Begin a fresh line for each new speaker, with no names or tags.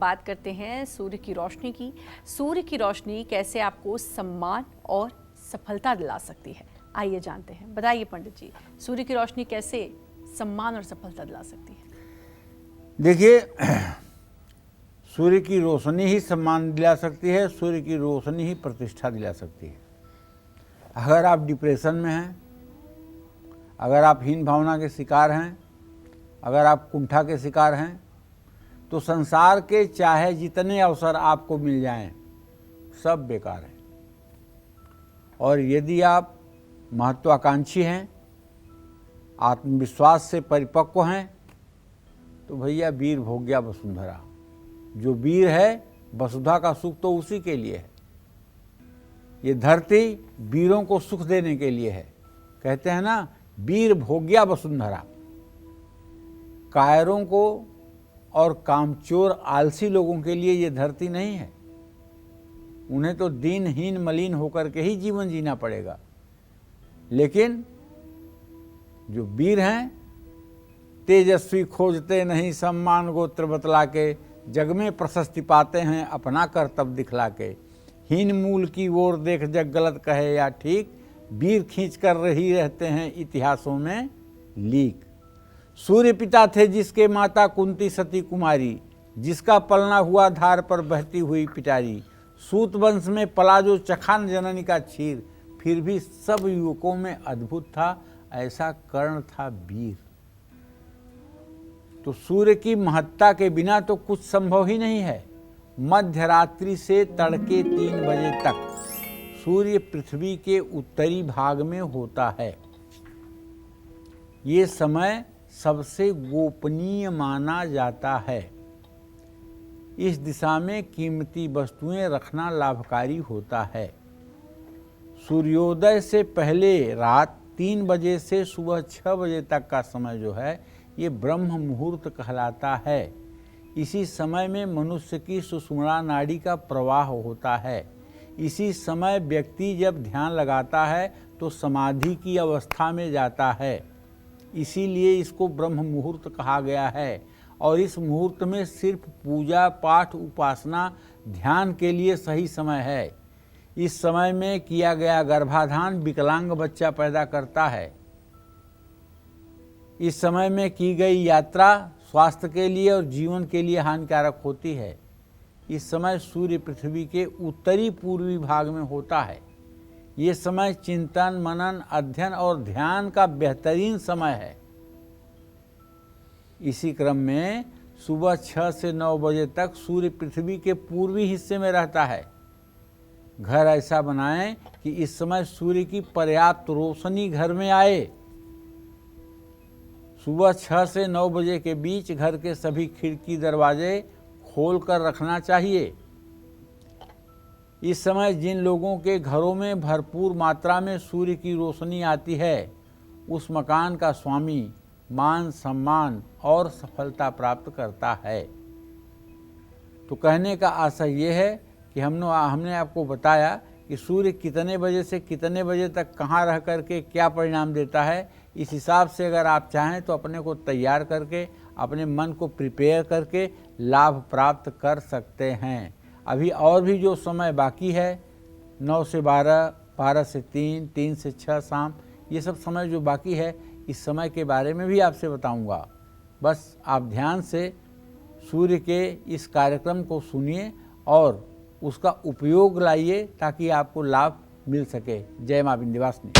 बात करते हैं सूर्य की रोशनी की। सूर्य की रोशनी कैसे आपको सम्मान और सफलता दिला सकती है, आइए जानते हैं। बताइए पंडित जी, सूर्य की रोशनी कैसे सम्मान और सफलता दिला सकती है?
देखिए, सूर्य की रोशनी ही सम्मान दिला सकती है, सूर्य की रोशनी ही प्रतिष्ठा दिला सकती है। अगर आप डिप्रेशन में हैं, अगर आप हीन भावना के शिकार हैं, अगर आप कुंठा के शिकार हैं, तो संसार के चाहे जितने अवसर आपको मिल जाएं, सब बेकार हैं। और यदि आप महत्वाकांक्षी हैं, आत्मविश्वास से परिपक्व हैं, तो भैया वीर भोग्या वसुंधरा। जो वीर है, वसुधा का सुख तो उसी के लिए है। ये धरती वीरों को सुख देने के लिए है। कहते हैं ना, वीर भोग्या वसुंधरा। कायरों को और कामचोर आलसी लोगों के लिए ये धरती नहीं है। उन्हें तो दीनहीन मलिन होकर के ही जीवन जीना पड़ेगा। लेकिन जो वीर हैं, तेजस्वी खोजते नहीं सम्मान गोत्र बतला के, जग में प्रशस्ति पाते हैं अपना कर्तव्य दिखला के। हीन मूल की ओर देख जग गलत कहे या ठीक, वीर खींच कर रही रहते हैं इतिहासों में लीक। सूर्य पिता थे जिसके माता कुंती सती कुमारी, जिसका पलना हुआ धार पर बहती हुई पिटारी। सूत वंश में पला जो चखा जननी का क्षीर, फिर भी सब युवकों में अद्भुत था, ऐसा कर्ण था वीर। तो सूर्य की महत्ता के बिना तो कुछ संभव ही नहीं है। मध्य रात्रि से तड़के 3 बजे तक सूर्य पृथ्वी के उत्तरी भाग में होता है। ये समय सबसे गोपनीय माना जाता है। इस दिशा में कीमती वस्तुएं रखना लाभकारी होता है। सूर्योदय से पहले रात 3 बजे से सुबह 6 बजे तक का समय जो है, ये ब्रह्म मुहूर्त कहलाता है। इसी समय में मनुष्य की सुषुम्ना नाड़ी का प्रवाह होता है। इसी समय व्यक्ति जब ध्यान लगाता है तो समाधि की अवस्था में जाता है। इसीलिए इसको ब्रह्म मुहूर्त कहा गया है। और इस मुहूर्त में सिर्फ पूजा पाठ उपासना ध्यान के लिए सही समय है। इस समय में किया गया गर्भाधान विकलांग बच्चा पैदा करता है। इस समय में की गई यात्रा स्वास्थ्य के लिए और जीवन के लिए हानिकारक होती है। इस समय सूर्य पृथ्वी के उत्तरी पूर्वी भाग में होता है। ये समय चिंतन मनन अध्ययन और ध्यान का बेहतरीन समय है। इसी क्रम में सुबह 6 से 9 बजे तक सूर्य पृथ्वी के पूर्वी हिस्से में रहता है। घर ऐसा बनाएं कि इस समय सूर्य की पर्याप्त रोशनी घर में आए। सुबह 6 से 9 बजे के बीच घर के सभी खिड़की दरवाजे खोल कर रखना चाहिए। इस समय जिन लोगों के घरों में भरपूर मात्रा में सूर्य की रोशनी आती है, उस मकान का स्वामी मान सम्मान और सफलता प्राप्त करता है। तो कहने का आशय ये है कि हमने आपको बताया कि सूर्य कितने बजे से कितने बजे तक कहाँ रह करके क्या परिणाम देता है। इस हिसाब से अगर आप चाहें तो अपने को तैयार करके, अपने मन को प्रिपेयर करके लाभ प्राप्त कर सकते हैं। अभी और भी जो समय बाकी है, 9 से 12, 12 से 3, 3 से 6 शाम, ये सब समय जो बाकी है, इस समय के बारे में भी आपसे बताऊंगा। बस आप ध्यान से सूर्य के इस कार्यक्रम को सुनिए और उसका उपयोग लाइए ताकि आपको लाभ मिल सके। जय मां विंध्यवासिनी।